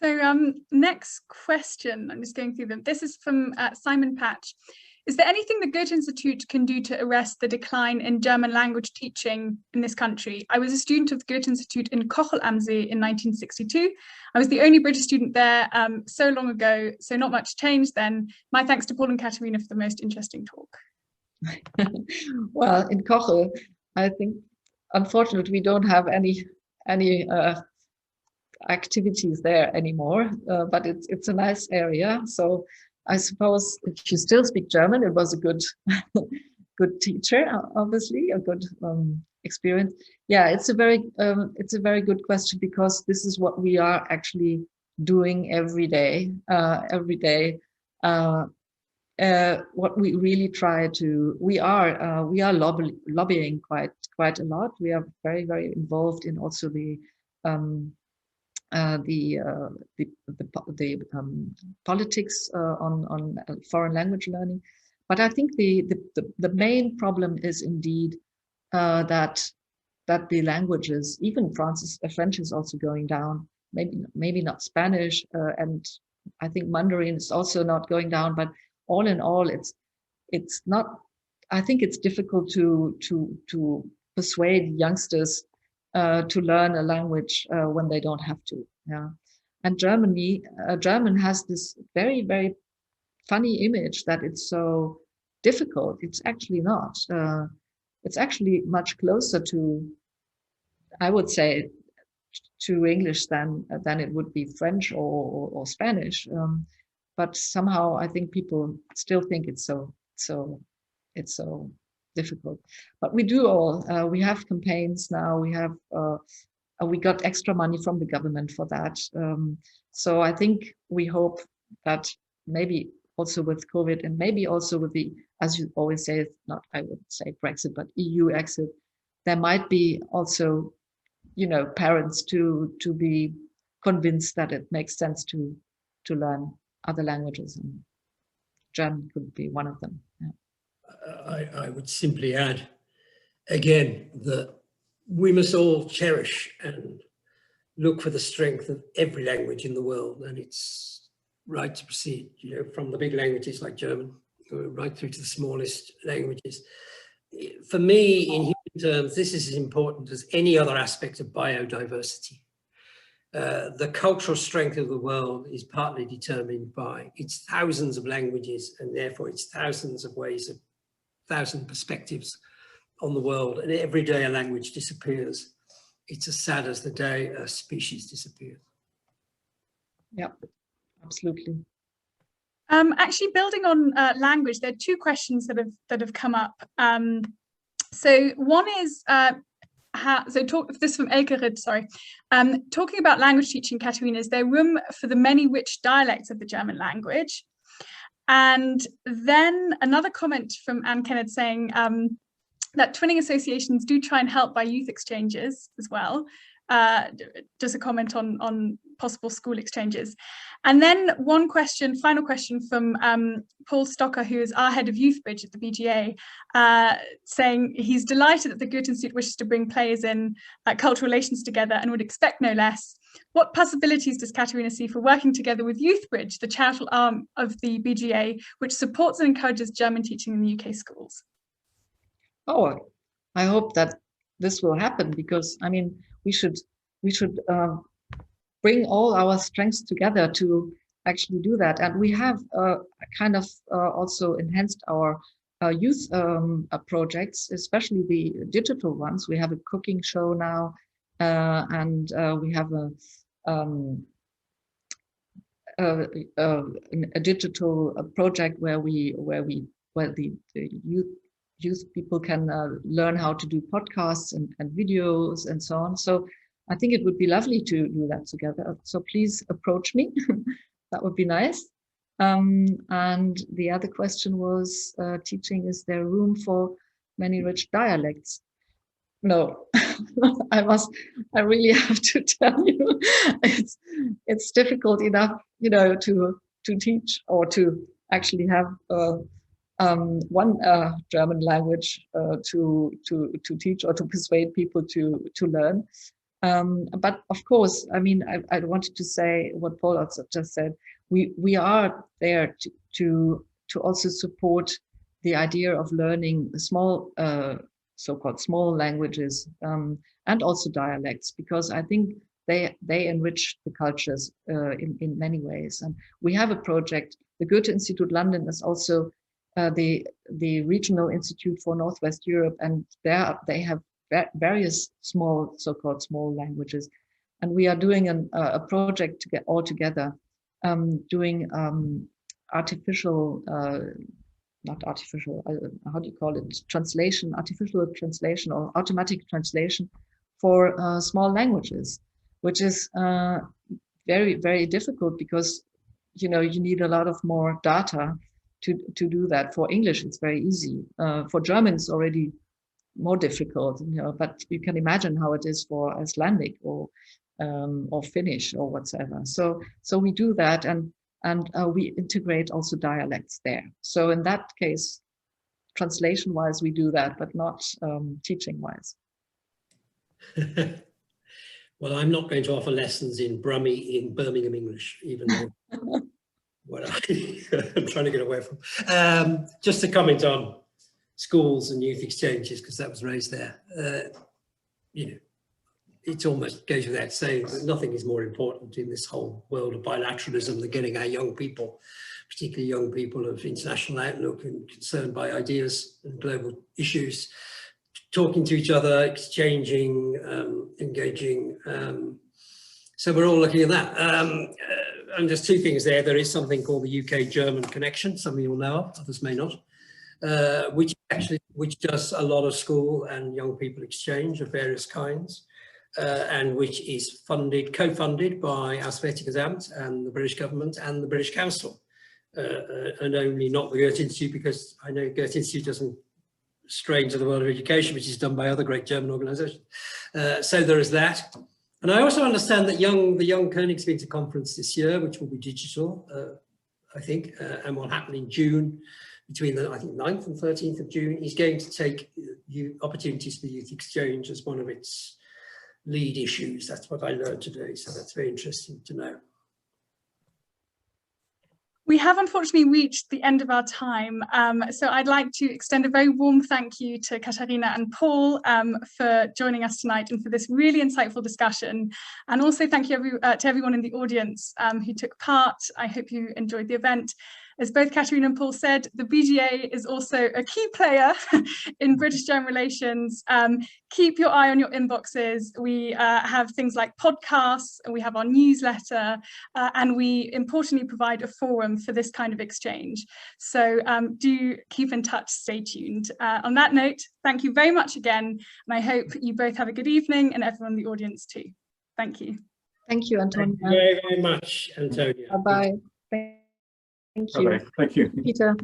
So next question, I'm just going through them. This is from Simon Patch. Is there anything the Goethe-Institut can do to arrest the decline in German language teaching in this country? I was a student of the Goethe-Institut in Kochel am See in 1962. I was the only British student there so long ago, so not much changed then. My thanks to Paul and Katharina for the most interesting talk. Well, in Kochel, I think, unfortunately, we don't have any activities there anymore, but it's a nice area. So I suppose if you still speak German, it was a good teacher, obviously, a good experience. Yeah, it's a very good question, because this is what we are actually doing every day. What we really try to, we are lobbying quite a lot. We are very involved in also the politics on foreign language learning. But I think the main problem is indeed that the languages, even French is also going down. Maybe not Spanish, and I think Mandarin is also not going down. But all in all, it's not. I think it's difficult to persuade youngsters to learn a language when they don't have to. Yeah, and German has this very funny image that it's so difficult. It's actually not. It's actually much closer to, I would say, to English than it would be French or Spanish. But somehow I think people still think it's so difficult. But we do all. We have campaigns now. We got extra money from the government for that. So I think we hope that maybe also with COVID, and maybe also with the, as you always say, not I would say Brexit, but EU exit, there might be also, you know, parents to be convinced that it makes sense to learn other languages, and German could be one of them. Yeah. I would simply add again that we must all cherish and look for the strength of every language in the world, and it's right to proceed, you know, from the big languages like German right through to the smallest languages. For me, in human terms, this is as important as any other aspect of biodiversity. The cultural strength of the world is partly determined by its thousands of languages, and therefore its thousands of ways of, thousand perspectives on the world. And every day a language disappears, it's as sad as the day a species disappears. Yeah, absolutely. Actually, building on language, there are two questions that have come up. So one is this from Elkerid, sorry. Talking about language teaching, Katharina, is there room for the many rich dialects of the German language? And then another comment from Anne Kennard saying that twinning associations do try and help by youth exchanges as well. Just a comment on possible school exchanges. And then one question, final question from Paul Stocker, who is our head of Youth Bridge at the BGA, saying he's delighted that the Goethe-Institut wishes to bring players in cultural relations together and would expect no less. What possibilities does Katharina see for working together with Youth Bridge, the charitable arm of the BGA, which supports and encourages German teaching in the UK schools? Oh, I hope that this will happen, because I mean, we should bring all our strengths together to actually do that. And we have kind of also enhanced our youth projects, especially the digital ones. We have a cooking show now, and we have a digital project where the youth people can learn how to do podcasts and videos and so on. So I think it would be lovely to do that together. So please approach me. That would be nice. And the other question was teaching, is there room for many rich dialects? No, I really have to tell you, it's difficult enough, you know, to teach or to actually have one German language to teach or to persuade people to learn. But of course, I mean, I wanted to say what Paul also just said. We are there to also support the idea of learning small, so-called small languages, and also dialects, because I think they enrich the cultures in many ways. And we have a project. The Goethe-Institut London is also the regional institute for Northwest Europe, and they have various small, so-called small languages, and we are doing a project to get all together, doing artificial, not artificial, how do you call it? Translation, artificial translation or automatic translation for small languages, which is very, very difficult, because you know you need a lot of more data to do that. For English, it's very easy. For German, it's already more difficult, you know, but you can imagine how it is for Icelandic or Finnish or whatsoever. So we do that, and we integrate also dialects there. So in that case, translation-wise, we do that, but not teaching-wise. Well, I'm not going to offer lessons in Brummie in Birmingham English, even though what I'm trying to get away from. Just to comment on schools and youth exchanges, because that was raised there. You know, it almost goes without saying that nothing is more important in this whole world of bilateralism than getting our young people, particularly young people of international outlook and concerned by ideas and global issues, talking to each other, exchanging, engaging. So we're all looking at that. And there's two things there. There is something called the UK-German connection, some of you will know of, others may not, which does a lot of school and young people exchange of various kinds, and which is co-funded by Auswärtiges Amt and the British government and the British Council, and only not the Goethe-Institut, because I know Goethe-Institut doesn't stray into the world of education, which is done by other great German organizations. So there is that. And I also understand that the Young Königswinter conference this year, which will be digital, I think, and will happen in June, between the, I think, 9th and 13th of June, is going to take opportunities for youth exchange as one of its lead issues. That's what I learned today, so that's very interesting to know. We have unfortunately reached the end of our time, so I'd like to extend a very warm thank you to Katharina and Paul for joining us tonight and for this really insightful discussion. And also thank you to everyone in the audience who took part. I hope you enjoyed the event. As both Katharina and Paul said, the BGA is also a key player in British-German relations. Keep your eye on your inboxes. We have things like podcasts, and we have our newsletter, and we importantly provide a forum for this kind of exchange. So do keep in touch, stay tuned. On that note, thank you very much again, and I hope you both have a good evening, and everyone in the audience too. Thank you. Thank you, Antonia. Thank you very, very much, Antonia. Bye-bye. Thank you. Bye-bye. Thank you. Peter.